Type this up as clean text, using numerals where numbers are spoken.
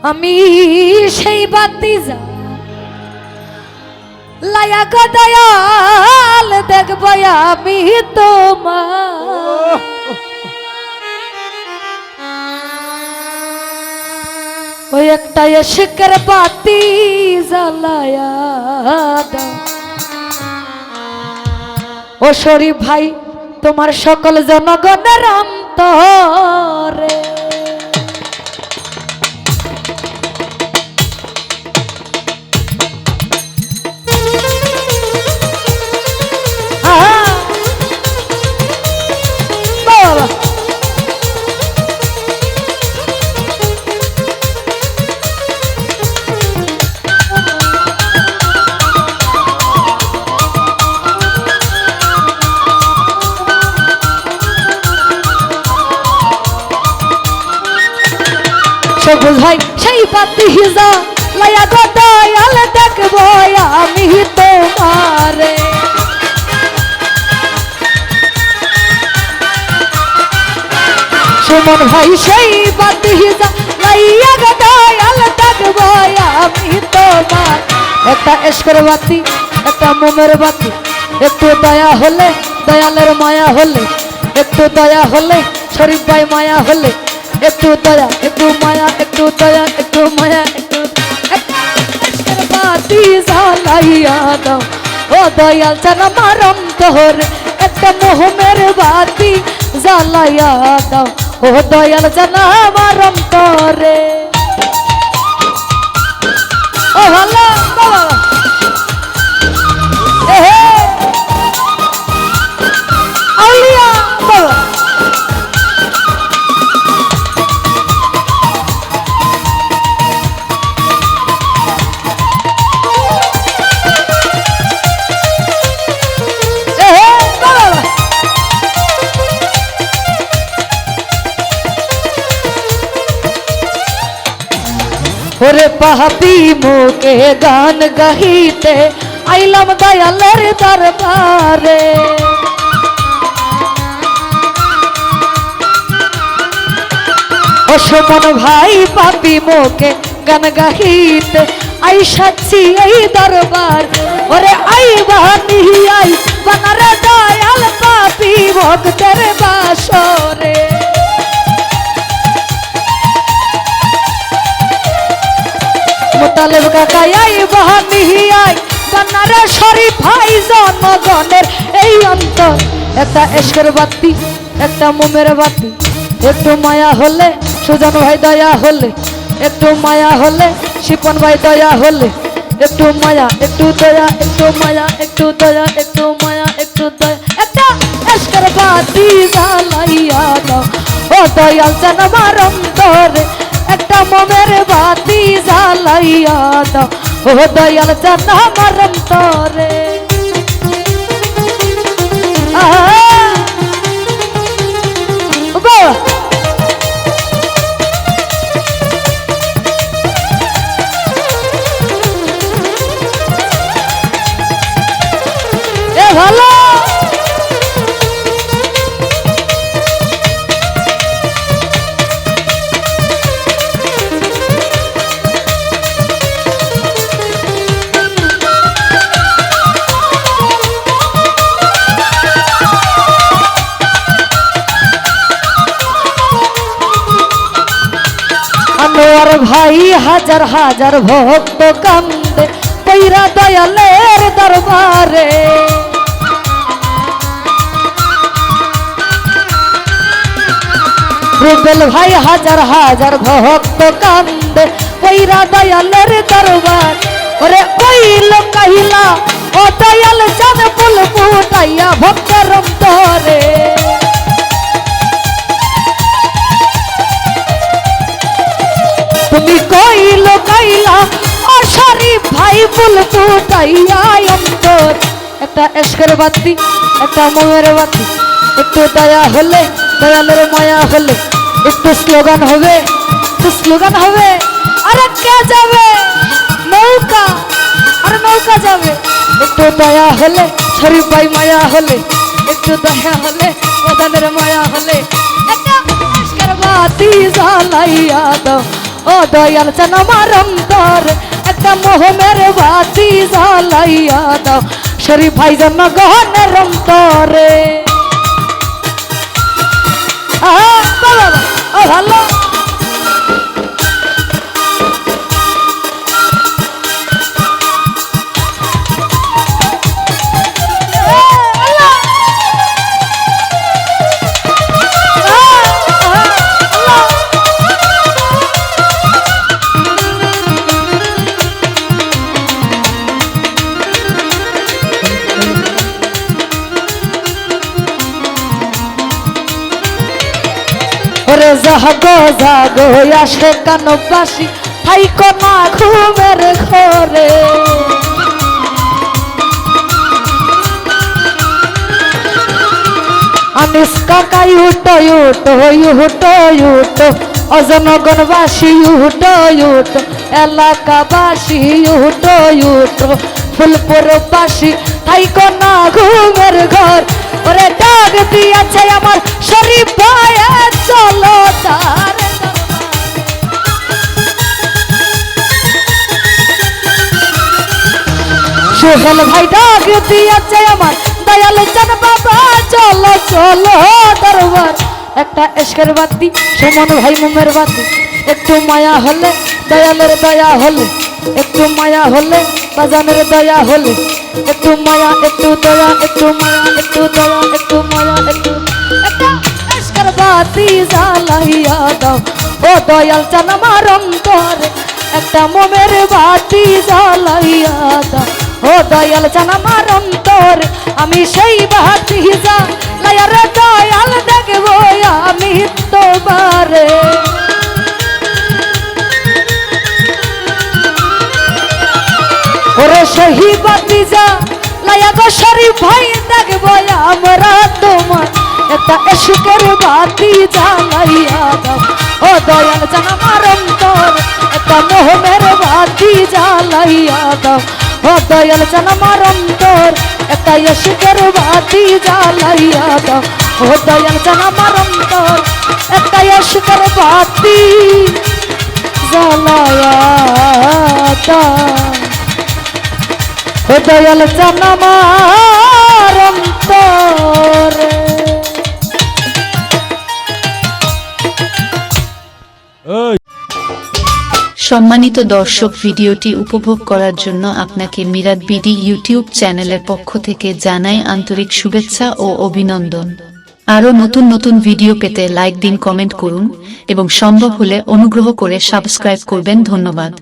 আমি সেই বাতি যা লায়া গো দয়াল দেখব আমি তোমার ওই একটা ইশকের বাতি জ্বালায়া দাও ও শরীফ ভাই তোমার সকল জনগণের অন্তরে সবুজ ভাই সেই বাতি হিজা লায়া গো দয়াল দেখব আমি তোমারে সুমন ভাই সেই বাতি হিজা লাইয়া গো দয়াল দেখব আমি তোমার একটা ইশকের বাতি একটা মোমের বাতি একটু দয়া হলে দয়ালের মায়া হলে একটু দয়া হলে শরীফ ভাই মায়া হলে একটু দয়া একটু মায়া একটু দয়া একটু মায়া একটু বাতি জ্বালাইয়া দাও ও দয়াল যেন আমার অন্তরে একটা মোহমের বাতি জ্বালাইয়া দাও ও দয়াল যেন আমার অন্তরে ও ভালো আউলিয়া বাবা ওরে পাপি মুখে গান গাহিতে আইলাম দয়ালের দরবারে ও সুমন ভাই পাপি মুখে গান গাহিতে আইসাছি এই দরবার ওরে আইবা নিহি আই বানারে দয়াল পাপি ভক্তের বাসরে মোতালেব কাকা আইবা নিহি আই বানারে শরীফ ভাই জনগণের এই অন্তর একটা ইশকের বাতি একটা মোমের বাতি একটু মায়া হলে সুজন ভাই দয়া হলে একটু মায়া হলে শিপন ভাই দয়া হলে একটু মায়া একটু দয়া একটু মায়া একটু দয়া একটু মায়া একটু দয়া একটা ইশকের বাতি জ্বালাইয়া দাও ও দয়াল যেন আমার অন্তরে একটা মোমের বাতি জ্বালাইয়া দাও ও দয়াল যেন আমার অন্তরে ভালো আনোয়ার ভাই হাজার হাজার ভক্ত কান্দে পৈরা দয়ালের দরবারে রুবেল ভাই হাজার হাজার ভক্ত কান্দে পৈরা দয়ালের দরবার ওরে কইল কহিলা ও দয়াল জান ফুল ফুটাইয়া ভক্তের অন্তরে তুমি কইল কইলা ও শরীফ ভাই ফুল ফুটাইয়া অন্তর একটা ইশকের বাতি একটা মোমের বাতি একটু দয়া হলে দয়ালের মায়া হলে একটু স্লোগান হবে একটু স্লোগান হবে আরে কে যাবে নৌকা আরে নৌকা যাবে একটু দয়া হলে শরীফ ভাই মায়া হলে একটু দয়া হলে ওদের মায়া হলে একটা ইশকের বাতি জ্বালাইয়া দাও ও দয়াল চান আমার অন্তরে একটা মোহমের বাতি জ্বালাইয়া দাও শরীফ ভাই জনগণের অন্তরে। ও ভালো ওরে জাগো জাগো আসে কানবাসী থাইকো না ঘুমের ঘরে আনিস কাকাই উঠো উঠো উঠো উঠো অজনগণবাসী উঠো উঠো এলাকাবাসী উঠো উঠো ফুলপুরবাসী থাইকো না ঘুমের ঘর ওরে ডাক দিয়েছে আমার শরীফ ভাই চলো তার সোহেল ভাই ডাক দিয়েছে আমার দয়াল চান বাবা চলো চলো দরবার একটা এশকের বাতি সুমন ভাই মোমের বাতি একটু মায়া হলে দয়ালের দয়া হলে একটু মায়া হলে বাজানের দয়া হলে একটু মায়া একটু দয়া একটু মায়া একটু দয়া একটু মায়া একটু একটা এশকের বাতি জ্বালাইয়া দাও ও দয়াল চান আমার অন্তরে একটা মোমের বাতি জ্বালাইয়া দাও ও দয়াল চান আমার অন্তরে আমি সেই বাতি জ্বালাইয়া রে দয়াল দেখবো আমি তোমারে ওরে সেই বাতি জ্বালাইয়া গো শরীফ ভাই দেখবো আমরা তোমার একটা এশকের বাতি জ্বালাইয়া দাও ও দয়াল চান আমার অন্তরে একটা মোহমের বাতি জ্বালাইয়া দাও ও দয়াল চান আমার অন্তর একটা এশকের বাতি জ্বালাইয়া দাও ও দয়াল চান আমার অন্তর একটা এশকের বাতি জ্বালাইয়া দাও ও দয়াল চান আমার অন্তরে। সম্মানিত দর্শক, ভিডিওটি উপভোগ করার জন্য আপনাকে মিরাদ বিডি ইউটিউব চ্যানেলের পক্ষ থেকে জানাই আন্তরিক শুভেচ্ছা ও অভিনন্দন। আরও নতুন নতুন ভিডিও পেতে লাইক দিন, কমেন্ট করুন এবং সম্ভব হলে অনুগ্রহ করে সাবস্ক্রাইব করবেন। ধন্যবাদ।